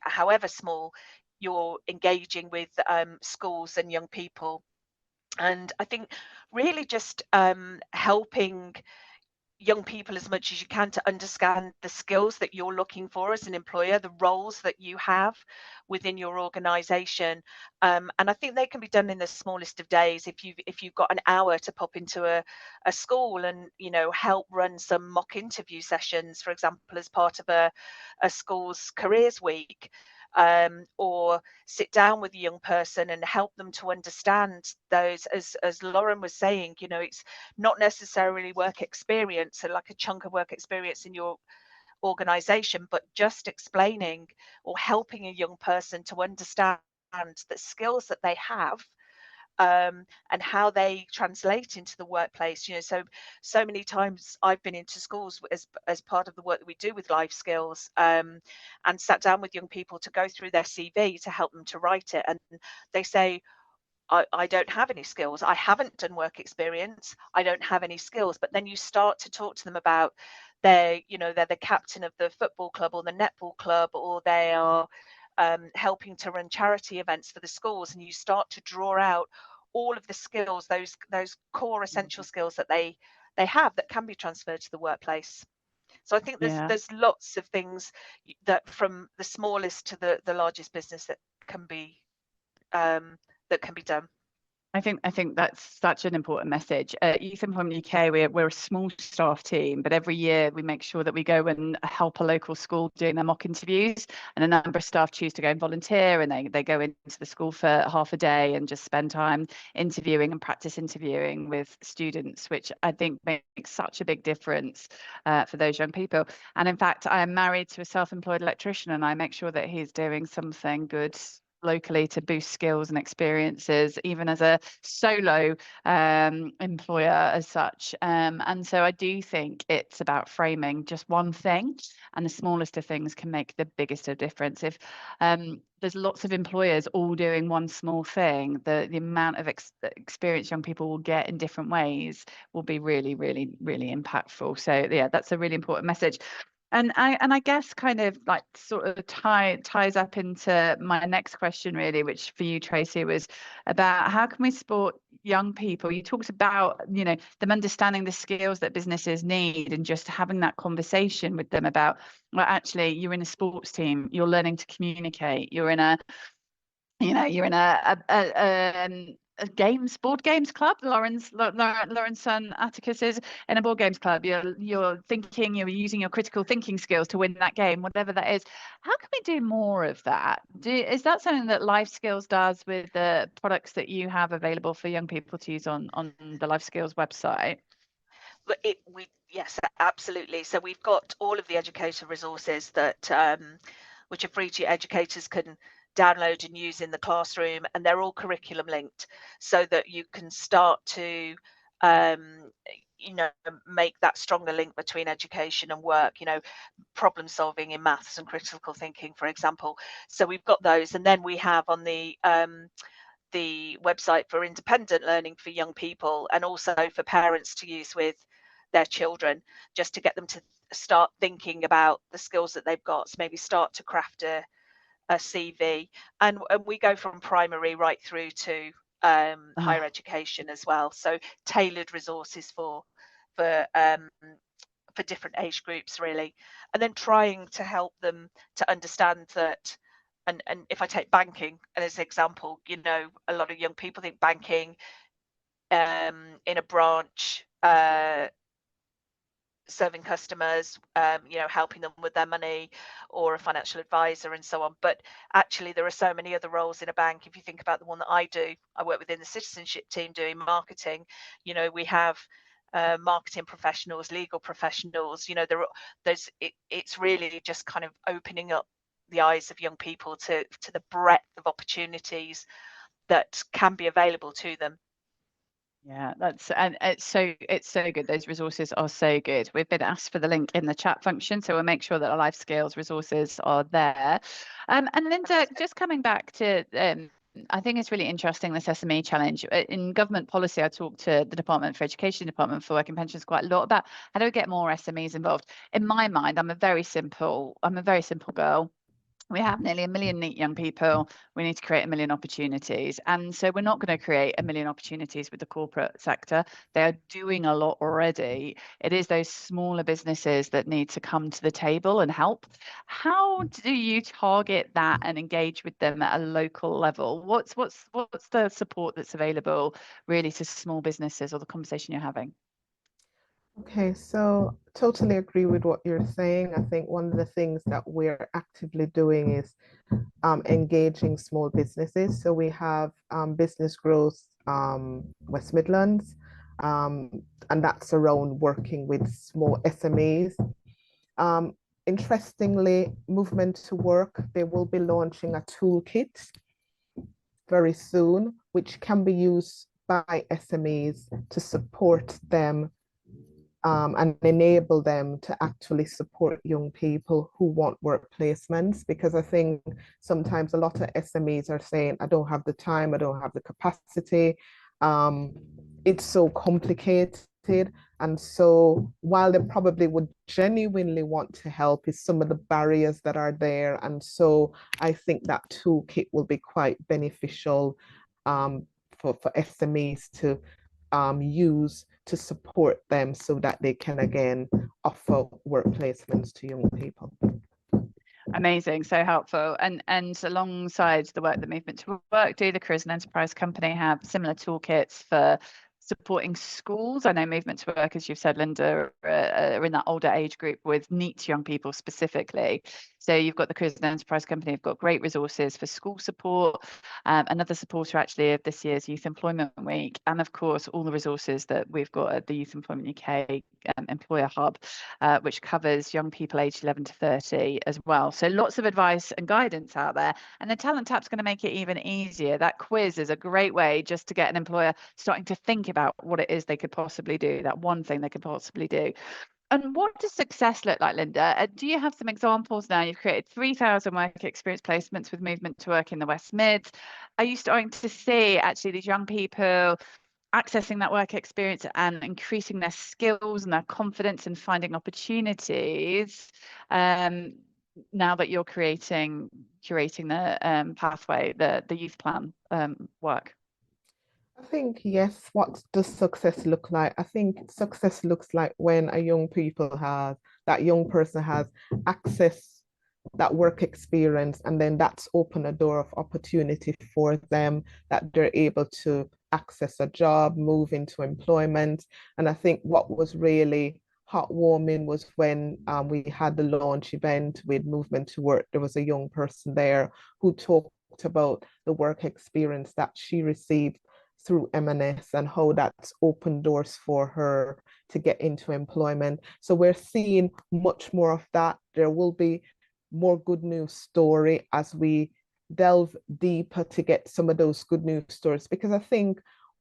C: however small, you're engaging with schools and young people. And I think really just helping young people as much as you can to understand the skills that you're looking for as an employer, the roles that you have within your organization. And I think they can be done in the smallest of days. If you've got an hour to pop into a school and, you know, help run some mock interview sessions, for example, as part of a school's careers week, or sit down with a young person and help them to understand those, as Lauren was saying, you know, it's not necessarily work experience, so like a chunk of work experience in your organization, but just explaining or helping a young person to understand the skills that they have, and how they translate into the workplace. You know, so many times I've been into schools as part of the work that we do with LifeSkills, and sat down with young people to go through their CV to help them to write it, and they say, I don't have any skills. I haven't done work experience. I don't have any skills. But then you start to talk to them about you know, they're the captain of the football club or the netball club, or they are helping to run charity events for the schools, and you start to draw out all of the skills, those core essential skills that they have that can be transferred to the workplace. So I think there's lots of things that, from the smallest to the largest business, that can be done.
A: I think that's such an important message. Youth Employment UK, we're a small staff team, but every year we make sure that we go and help a local school doing their mock interviews, and a number of staff choose to go and volunteer, and they go into the school for half a day and just spend time interviewing and practice interviewing with students, which I think makes such a big difference for those young people. And in fact, I am married to a self-employed electrician, and I make sure that he's doing something good locally to boost skills and experiences, even as a solo employer as such. And so I do think it's about framing just one thing, and the smallest of things can make the biggest of difference. If there's lots of employers all doing one small thing, the amount of experience young people will get in different ways will be really, really, really impactful. So yeah, that's a really important message. And I guess kind of like sort of ties up into my next question really, which for you, Tracy, was about how can we support young people? You talked about, you know, them understanding the skills that businesses need, and just having that conversation with them about, well, actually, you're in a sports team, you're learning to communicate, you're in a, you know, you're in a board games club. Lauren's son Atticus is in a board games club. You're thinking, you're using your critical thinking skills to win that game, whatever that is. How can we do more of that? Is that something that LifeSkills does with the products that you have available for young people to use on the LifeSkills website?
C: Yes, absolutely. So we've got all of the educator resources that which are free to educators can download and use in the classroom, and they're all curriculum linked, so that you can start to you know, make that stronger link between education and work, you know, problem solving in maths and critical thinking, for example. So we've got those, and then we have on the website for independent learning for young people, and also for parents to use with their children, just to get them to start thinking about the skills that they've got. So maybe start to craft a CV, and we go from primary right through to higher education as well. So tailored resources for different age groups, really, and then trying to help them to understand that. And if I take banking as an example, you know, a lot of young people think banking in a branch, serving customers, you know, helping them with their money, or a financial advisor, and so on. But actually, there are so many other roles in a bank. If you think about the one that I do, I work within the citizenship team doing marketing. You know, we have marketing professionals, legal professionals. You know, it's really just kind of opening up the eyes of young people to the breadth of opportunities that can be available to them.
A: Yeah, and it's so good. Those resources are so good. We've been asked for the link in the chat function, so we'll make sure that our LifeSkills resources are there. And Linda, just coming back to I think it's really interesting, this SME challenge. In government policy, I talked to the Department for Education, Department for Work and Pensions quite a lot about how do we get more SMEs involved. In my mind, I'm a very simple girl. We have nearly 1 million neat young people. We need to create 1 million opportunities. And so we're not going to create 1 million opportunities with the corporate sector. They are doing a lot already. It is those smaller businesses that need to come to the table and help. How do you target that and engage with them at a local level? What's the support that's available really to small businesses, or the conversation you're having?
D: Okay, so totally agree with what you're saying. I think one of the things that we're actively doing is engaging small businesses. So we have Business Growth West Midlands, and that's around working with small SMEs. Interestingly, Movement to Work, they will be launching a toolkit very soon, which can be used by SMEs to support them and enable them to actually support young people who want work placements. Because I think sometimes a lot of SMEs are saying, I don't have the time, I don't have the capacity. It's so complicated. And so while they probably would genuinely want to help, is some of the barriers that are there. And so I think that toolkit will be quite beneficial for SMEs to use to support them so that they can again offer work placements to young people.
A: Amazing, so helpful. And alongside the work that Movement to Work do, the Careers and Enterprise Company have similar toolkits for supporting schools. I know Movement to Work, as you've said, Linda, are in that older age group with neat young people specifically. So you've got the Careers and Enterprise Company, you've got great resources for school support, another supporter actually of this year's Youth Employment Week, and of course all the resources that we've got at the Youth Employment UK Employer Hub, which covers young people aged 11 to 30 as well. So lots of advice and guidance out there. And the Talent Tap's going to make it even easier. That quiz is a great way just to get an employer starting to think about what it is they could possibly do, that one thing they could possibly do. And what does success look like, Linda? Do you have some examples now? You've created 3,000 work experience placements with Movement to Work in the West Mids. Are you starting to see actually these young people accessing that work experience and increasing their skills and their confidence in finding opportunities now that you're curating the pathway, the youth plan work?
D: I think, yes. What does success look like? I think success looks like when that young person has access that work experience, and then that's open a door of opportunity for them, that they're able to access a job, move into employment. And I think what was really heartwarming was when we had the launch event with Movement to Work. There was a young person there who talked about the work experience that she received through M&S and how that's opened doors for her to get into employment. So we're seeing much more of that. There will be more good news story as we delve deeper to get some of those good news stories, because I think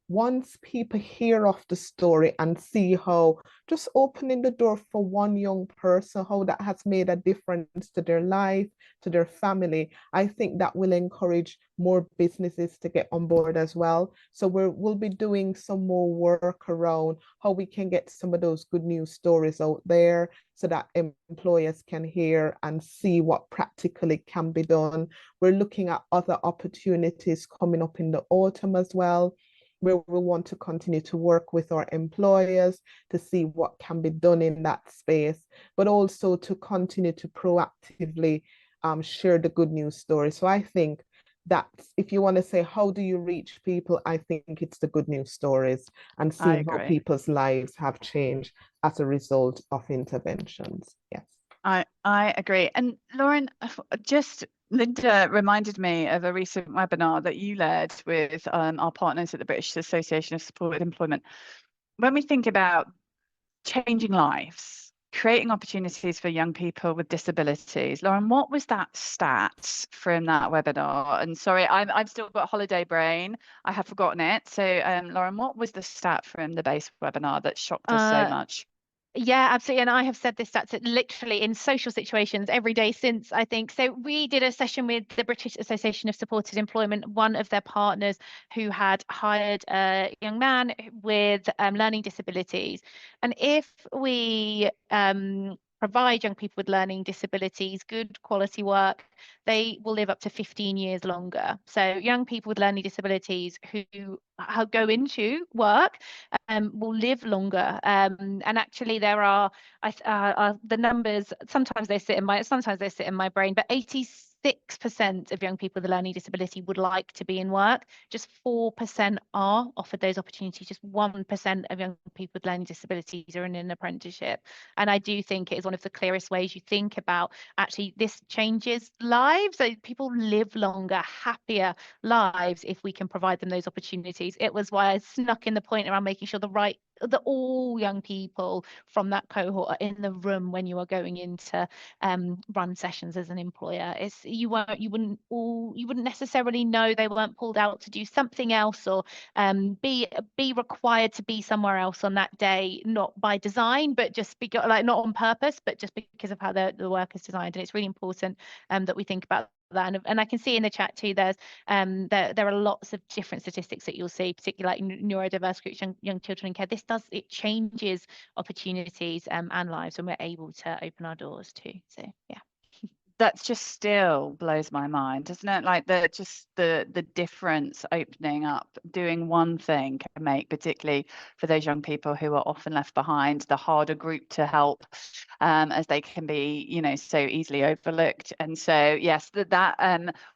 D: once people hear of the story and see how just opening the door for one young person, how that has made a difference to their life, to their family, I think that will encourage more businesses to get on board as well. So we'll be doing some more work around how we can get some of those good news stories out there so that employers can hear and see what practically can be done. We're looking at other opportunities coming up in the autumn as well, where we want to continue to work with our employers to see what can be done in that space, but also to continue to proactively share the good news story. So I think that if you want to say, how do you reach people? I think it's the good news stories and seeing how people's lives have changed as a result of interventions. Yes.
A: I agree. And Lauren, Linda reminded me of a recent webinar that you led with our partners at the British Association of Supported Employment. When we think about changing lives, creating opportunities for young people with disabilities. Lauren, what was that stat from that webinar? And sorry, I've still got holiday brain. I have forgotten it. So Lauren, what was the stat from the base webinar that shocked us so much?
B: Yeah, absolutely. And I have said this stats literally in social situations every day since, I think. So we did a session with the British Association of Supported Employment, one of their partners who had hired a young man with learning disabilities. And if we provide young people with learning disabilities good quality work, they will live up to 15 years longer. So young people with learning disabilities who go into work will live longer. And actually there are the numbers, sometimes they sit in my brain, but 86% of young people with a learning disability would like to be in work. Just 4% are offered those opportunities. Just 1% of young people with learning disabilities are in an apprenticeship. And I do think it is one of the clearest ways you think about actually this changes lives. So people live longer, happier lives if we can provide them those opportunities. It was why I snuck in the point around making sure that all young people from that cohort are in the room when you are going into run sessions as an employer. You wouldn't necessarily know they weren't pulled out to do something else or be required to be somewhere else on that day, not by design, but just not on purpose, but just because of how the work is designed. And it's really important that we think about that. And I can see in the chat too, there's there are lots of different statistics that you'll see, particularly like neurodiverse groups, young children in care. It changes opportunities and lives when we're able to open our doors too. So yeah.
A: That just still blows my mind, doesn't it? Like the difference opening up, doing one thing can make, particularly for those young people who are often left behind, the harder group to help, as they can be, you know, so easily overlooked. And so yes, that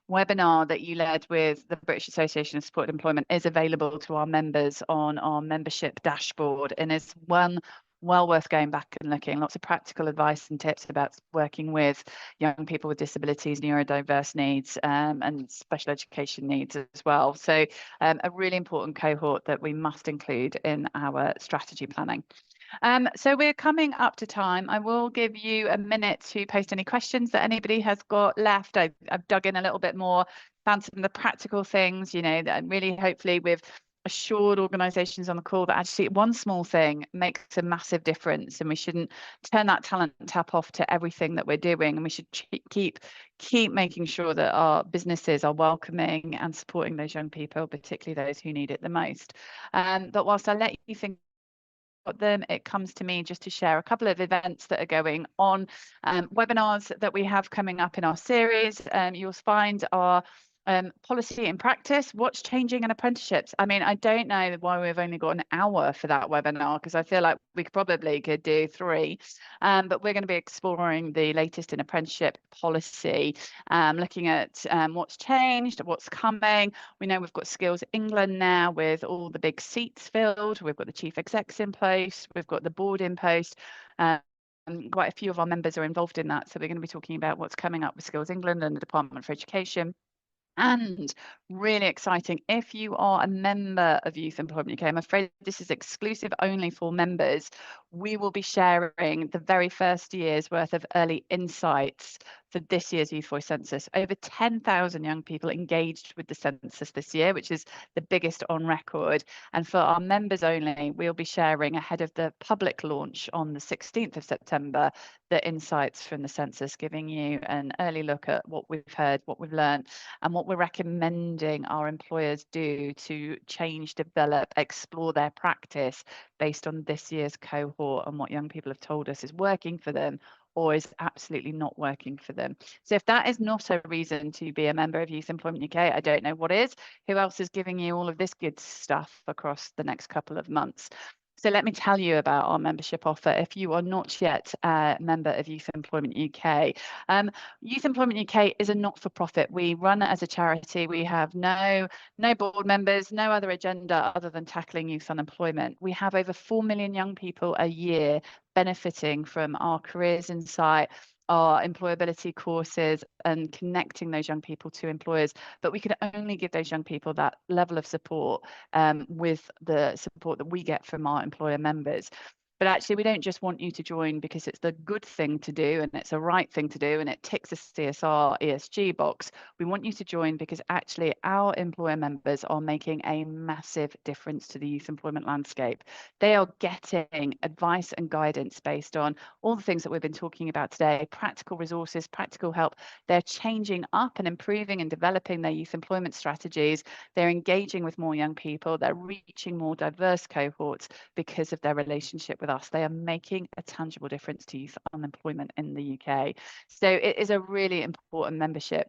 A: webinar that you led with the British Association of Supported Employment is available to our members on our membership dashboard, and is one well worth going back and looking. Lots of practical advice and tips about working with young people with disabilities, neurodiverse needs, and special education needs as well. So a really important cohort that we must include in our strategy planning. So we're coming up to time. I will give you a minute to post any questions that anybody has got left. I've dug in a little bit more, found some of the practical things, you know, that really hopefully we've assured organisations on the call that actually one small thing makes a massive difference, and we shouldn't turn that talent tap off to everything that we're doing, and we should keep making sure that our businesses are welcoming and supporting those young people, particularly those who need it the most. But whilst I let you think about them, it comes to me just to share a couple of events that are going on, webinars that we have coming up in our series. You'll find our policy in practice, what's changing in apprenticeships. I mean, I don't know why we've only got an hour for that webinar, because I feel like we probably could do 3, but we're going to be exploring the latest in apprenticeship policy, looking at what's changed, what's coming. We know we've got Skills England now with all the big seats filled. We've got the chief execs in post, we've got the board in post. Quite a few of our members are involved in that, so we're going to be talking about what's coming up with Skills England and the Department for Education. And really exciting, if you are a member of Youth Employment UK, I'm afraid this is exclusive only for members, we will be sharing the very first year's worth of early insights for this year's Youth Voice Census. Over 10,000 young people engaged with the census this year, which is the biggest on record. And for our members only, we'll be sharing ahead of the public launch on the 16th of September, the insights from the census, giving you an early look at what we've heard, what we've learned, and what we're recommending our employers do to change, develop, explore their practice based on this year's cohort and what young people have told us is working for them or is absolutely not working for them. So if that is not a reason to be a member of Youth Employment UK, I don't know what is. Who else is giving you all of this good stuff across the next couple of months? So let me tell you about our membership offer. If you are not yet a member of Youth Employment UK, Youth Employment UK is a not-for-profit. We run it as a charity. We have no board members, no other agenda other than tackling youth unemployment. We have over 4 million young people a year benefiting from our Careers Insight, our employability courses, and connecting those young people to employers. But we can only give those young people that level of support with the support that we get from our employer members. But actually, we don't just want you to join because it's the good thing to do and it's a right thing to do and it ticks a CSR ESG box. We want you to join because actually our employer members are making a massive difference to the youth employment landscape. They are getting advice and guidance based on all the things that we've been talking about today, practical resources, practical help. They're changing up and improving and developing their youth employment strategies. They're engaging with more young people. They're reaching more diverse cohorts because of their relationship with us. They are making a tangible difference to youth unemployment in the UK. So it is a really important membership.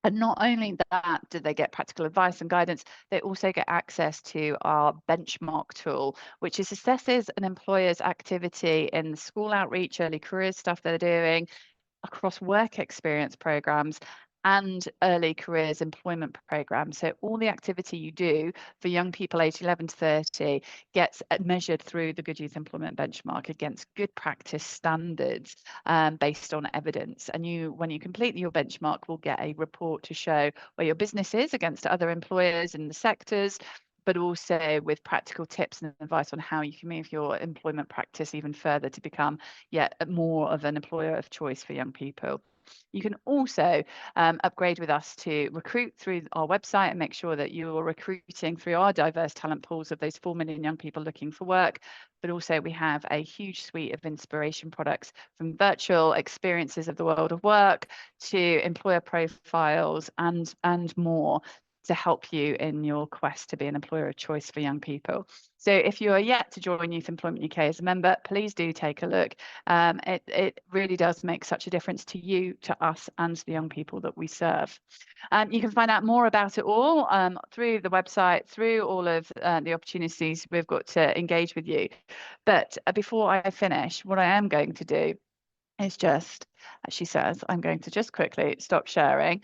A: And not only that, do they get practical advice and guidance, they also get access to our benchmark tool, which assesses an employer's activity in the school outreach, early careers stuff they're doing, across work experience programs and early careers employment programs. So all the activity you do for young people aged 11 to 30 gets measured through the Good Youth Employment Benchmark against good practice standards based on evidence. And when you complete your benchmark, we'll get a report to show where your business is against other employers in the sectors, but also with practical tips and advice on how you can move your employment practice even further to become yet more of an employer of choice for young people. You can also upgrade with us to recruit through our website and make sure that you're recruiting through our diverse talent pools of those 4 million young people looking for work. But also we have a huge suite of inspiration products, from virtual experiences of the world of work to employer profiles and more, to help you in your quest to be an employer of choice for young people. So if you are yet to join Youth Employment UK as a member, please do take a look. It really does make such a difference to you, to us, and the young people that we serve. You can find out more about it all through the website, through all of the opportunities we've got to engage with you. But before I finish, what I am going to do is just, as she says, I'm going to just quickly stop sharing,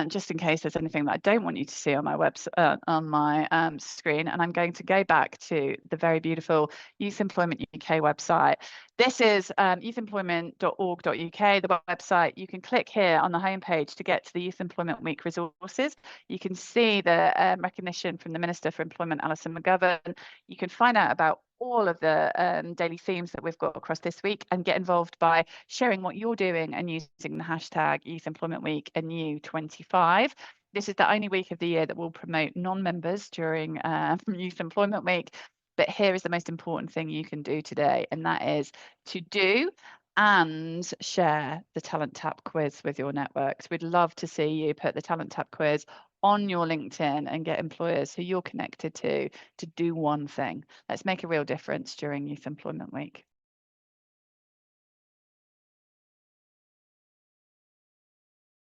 A: just in case there's anything that I don't want you to see on my website, on my screen. And I'm going to go back to the very beautiful Youth Employment UK website. This is youthemployment.org.uk, the website. You can click here on the homepage to get to the Youth Employment Week resources. You can see the recognition from the Minister for Employment, Alison McGovern. You can find out about all of the daily themes that we've got across this week and get involved by sharing what you're doing and using the hashtag Youth Employment Week and U25. This is the only week of the year that will promote non-members during Youth Employment Week. But here is the most important thing you can do today, and that is to do and share the Talent Tap quiz with your networks. We'd love to see you put the Talent Tap quiz on your LinkedIn and get employers who you're connected to do one thing. Let's make a real difference during Youth Employment Week.